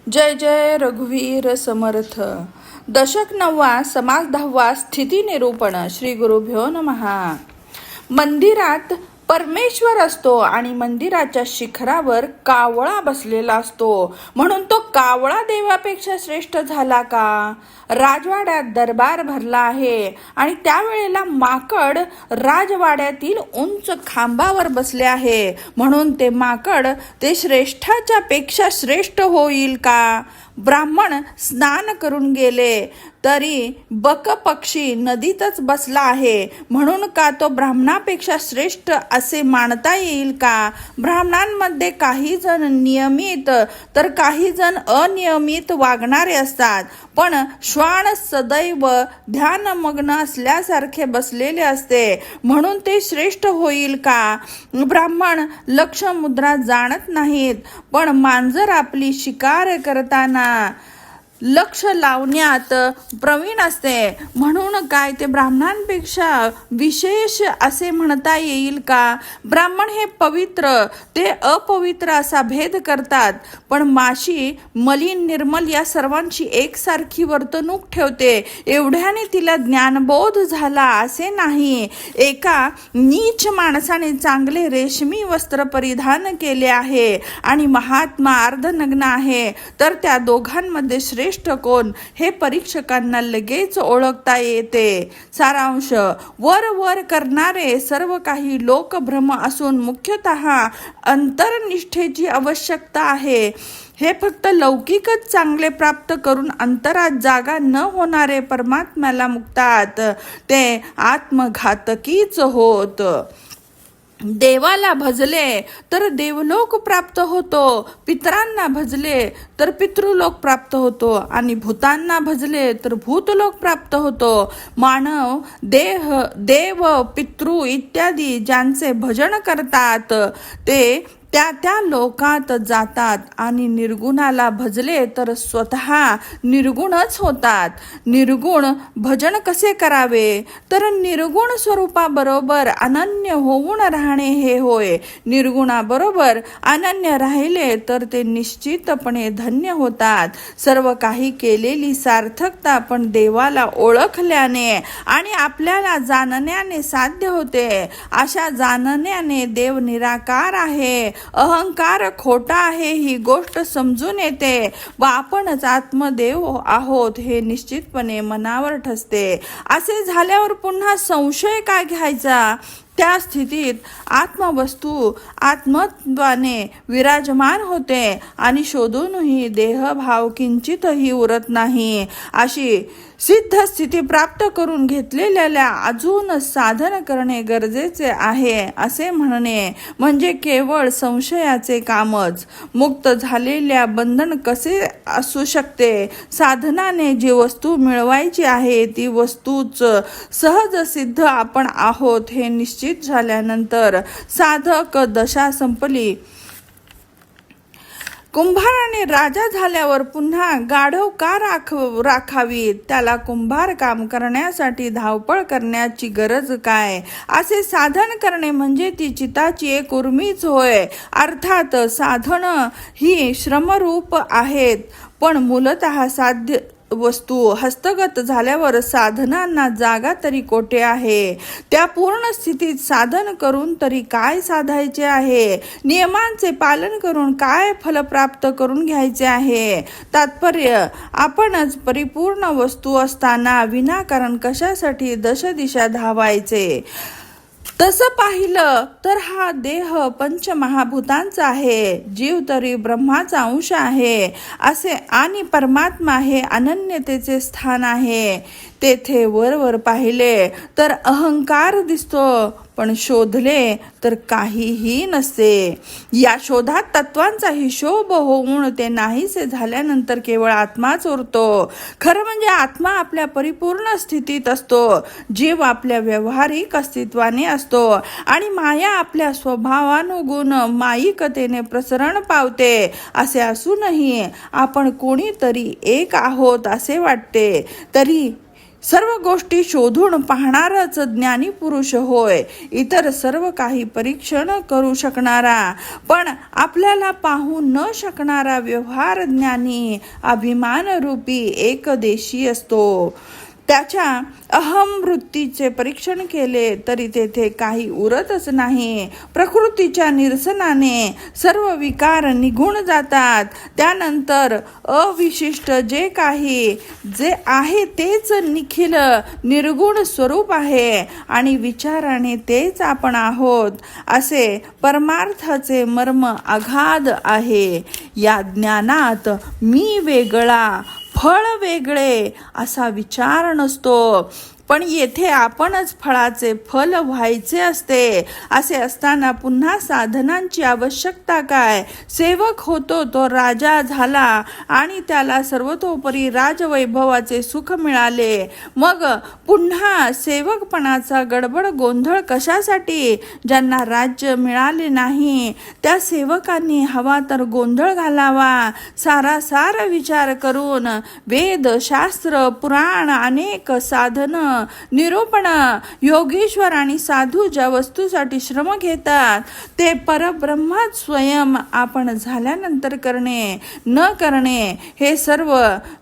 जय जय रघुवीर समर्थ. दशक 9वा, समास 10वा, स्थिती निरूपण. श्री गुरुभ्यो नमहा. मंदिरात परमेश्वर असतो आणि मंदिराच्या शिखरावर कावळा बसलेला असतो, म्हणून तो कावळा देवापेक्षा श्रेष्ठ झाला का? राजवाड्यात दरबार भरला आहे आणि त्यावेळेला माकड राजवाड्यातील उंच खांबावर बसले आहे, म्हणून ते माकड ते श्रेष्ठाच्या पेक्षा श्रेष्ठ होईल का? ब्राह्मण स्नान करून गेले तरी बक पक्षी नदीतच बसला आहे, म्हणून का तो ब्राह्मणापेक्षा श्रेष्ठ असे मानता येईल का? ब्राह्मणांमध्ये काही जण नियमित तर काही जण अनियमित वागणारे असतात, पण श्वान सदैव ध्यानमग्न असल्यासारखे बसलेले असते, म्हणून ते श्रेष्ठ होईल का? ब्राह्मण लक्ष मुद्रा जाणत नाहीत, पण मांजर आपली शिकार करताना लक्ष लावण्यात प्रवीण असते, म्हणून काय ते ब्राह्मणांपेक्षा विशेष असे म्हणता येईल का? ब्राह्मण हे पवित्र ते अपवित्र असा भेद करतात, पण माशी मलिन निर्मल या सर्वांची एकसारखी वर्तणूक ठेवते, एवढ्याने तिला ज्ञानबोध झाला असे नाही. एका नीच माणसाने चांगले रेशमी वस्त्र परिधान केले आहे आणि महात्मा अर्धनग्न आहे, तर त्या दोघांमध्ये श्रेष्ठ कोण हे परीक्षकांना लगेच ओळखता येते. सारांश: वर वर करणारे सर्व काही लोकभ्रम असून मुख्यतः अंतरनिष्ठेची आवश्यकता आहे. हे फक्त लौकिकच चांगले प्राप्त करून अंतरात जागा न होणारे परमात्म्याला मुक्तात, ते आत्मघातकीच होत. देवाला भजले तर देवलोक प्राप्त होतो, पितरांना भजले तर पितृलोक प्राप्त होतो आणि भूतांना भजले तर भूतलोक प्राप्त होतो. मानव देव पितृ इत्यादी ज्यांचे भजन करतात ते त्या लोकात जातात आणि निर्गुणाला भजले तर स्वतः निर्गुणच होतात. निर्गुण भजन कसे करावे? तर निर्गुण स्वरूपाबरोबर अनन्य होऊन राहणे हे होय. निर्गुणाबरोबर अनन्य राहिले तर ते निश्चितपणे धन्य होतात. सर्व काही केलेली सार्थकता पण देवाला ओळखल्याने आणि आपल्याला जाणण्याने साध्य होते. अशा जाणण्याने देव निराकार आहे, अहंकार खोटा आहे ही गोष्ट समजून येते व आपणच आत्मदेव आहोत हे निश्चितपणे मनावर ठसते. असे झाल्यावर पुन्हा संशय काय घ्यायचा? त्या स्थितीत आत्मवस्तू आत्मत्वाने विराजमान होते आणि शोधूनही देहभाव किंचितही उरत नाही. अशी सिद्ध स्थिती प्राप्त करून घेतलेल्या अजून साधन करणे गरजेचे आहे असे म्हणणे म्हणजे केवळ संशयाचे कामच. मुक्त झालेल्या बंधन कसे असू शकते? साधनाने जी वस्तू मिळवायची आहे ती वस्तूच सहज सिद्ध आपण आहोत हे निश्चित झाल्यानंतर साधक दशा संपली. कुंभाराने राजा झाल्यावर पुन्हा गाढव का राखावी? त्याला कुंभार काम करण्यासाठी धावपळ करण्याची गरज काय? असे साधन करणे म्हणजे ती चिताची एक उर्मीच होय. अर्थात साधन ही श्रमरूप आहेत, पण मूलतः साध्य वस्तू हस्तगत झाल्यावर साधनांना जागा तरी कोठे आहे? त्या पूर्ण स्थितीत साधन करून तरी काय साधायचे आहे? नियमांचे पालन करून काय फल प्राप्त करून घ्यायचे आहे? तात्पर्य: आपणच परिपूर्ण वस्तू असताना विनाकारण कशासाठी दशदिशा धावायचे? तसं पाहिलं तर हा देह पंचमहाभूतांचा आहे, जीव तरी ब्रह्माचा अंश आहे असे आणि परमात्मा हे अनन्यतेचे स्थान आहे. तेथे वर पाहिले तर अहंकार दिसतो, पण शोधले तर काहीही नसते. या शोधात तत्वांचा हिशोब होऊन ते नाहीसे झाल्यानंतर केवळ आत्माच उरतो. खरं म्हणजे आत्मा आपल्या परिपूर्ण स्थितीत असतो, जीव आपल्या व्यावहारिक अस्तित्वाने असतो आणि माया आपल्या स्वभावानुगुण मायिकतेने प्रसरण पावते. असे असूनही आपण कोणीतरी एक आहोत असे वाटते. तरी सर्व गोष्टी शोधून पाहणारच ज्ञानी पुरुष होय. इतर सर्व काही परीक्षण करू शकणारा पण आपल्याला पाहू न शकणारा व्यवहार ज्ञानी अभिमान रूपी एकदेशी असतो. त्याच्या अहम वृत्तीचे परीक्षण केले तरी तेथे काही उरतच नाही. प्रकृतीच्या निरसनाने सर्व विकार निघून जातात. त्यानंतर अविशिष्ट जे आहे तेच निखिल निर्गुण स्वरूप आहे आणि विचाराने तेच आपण आहोत असे परमार्थाचे मर्म अगाध आहे. या ज्ञानात मी वेगळा फळ वेगळे असा विचार नसतो, पण येथे आपणच फळाचे फल व्हायचे असते. असे असताना पुन्हा साधनांची आवश्यकता काय? सेवक होतो तो राजा झाला आणि त्याला सर्वतोपरी राजवैभवाचे सुख मिळाले. मग पुन्हा सेवकपणाचा गडबड गोंधळ कशासाठी? ज्यांना राज्य मिळाले नाही त्या सेवकांनी हवा तर गोंधळ घालावा. सारासार विचार करून वेद, शास्त्र, पुराण, अनेक साधन, निरूपण, योगेश्वर आणि साधू ज्या वस्तूसाठी श्रम घेतात ते परब्रह्मात स्वयं आपण झाल्यानंतर करणे न करणे हे सर्व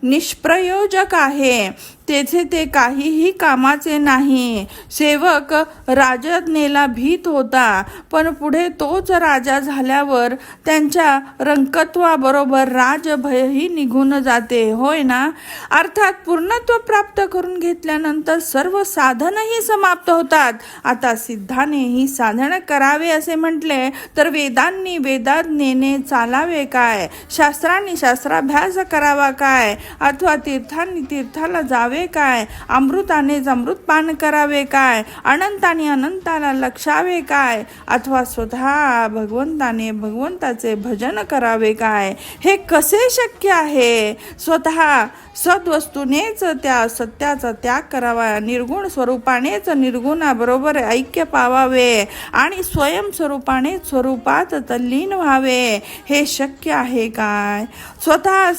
निष्प्रयोजक आहे. तेथे ते काहीही कामाचे नाही. सेवक राजज्ञेला भीत होता, पण पुढे तोच राजा झाल्यावर त्यांच्या रंकत्वाबरोबर राजभयही निघून जाते, होय ना? अर्थात पूर्णत्व प्राप्त करून घेतल्यानंतर सर्व साधनही समाप्त होतात. आता सिद्धाने ही साधन करावे असे म्हटले तर वेदांनी वेदाज्ञेने चालावे काय? शास्त्रांनी शास्त्राभ्यास करावा काय? अथवा तीर्थांनी तीर्थाला जावे काय? अमृतानेच अमृतपान करावे काय? अनंताने अनंताला लक्षावे काय? अथवा स्वतः भगवंताने भगवंताचे भजन करावे काय? हे कसे शक्य आहे? स्वतः सद्वस्तूनेच त्या सत्याचा त्याग करावा, निर्गुण स्वरूपानेच निर्गुणाबरोबर ऐक्य पावावे आणि स्वयंस्वरूपाने स्वरूपात तल्लीन व्हावे. हे शक्य आहे काय? स्वतः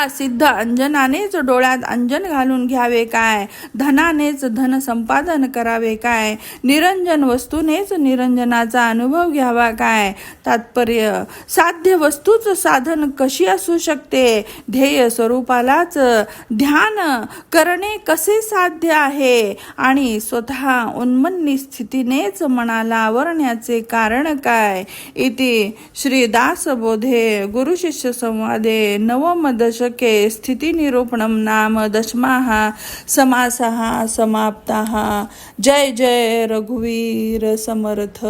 सिद्ध अंजनानेच डोळ्यात अंजन घालून घ्यावे काय? धनानेच धन संपादन करावे काय? निरंजन वस्तूनेच निरंजनाचा अनुभव घ्यावा काय? तात्पर्य, साध्य वस्तूच साधन कशी असू शकते? ध्येय स्वरूपालाच ध्यान करणे कसे साध्य आहे? आणि स्वतः उन्मन्नी स्थितीनेच मनाला आवरण्याचे कारण काय? इति श्रीदासबोधे गुरुशिष्य संवादे नवम दशके स्थितिनिरूपणं नाम दशमः समासः समाप्तः. जय जय रघुवीर समर्थ.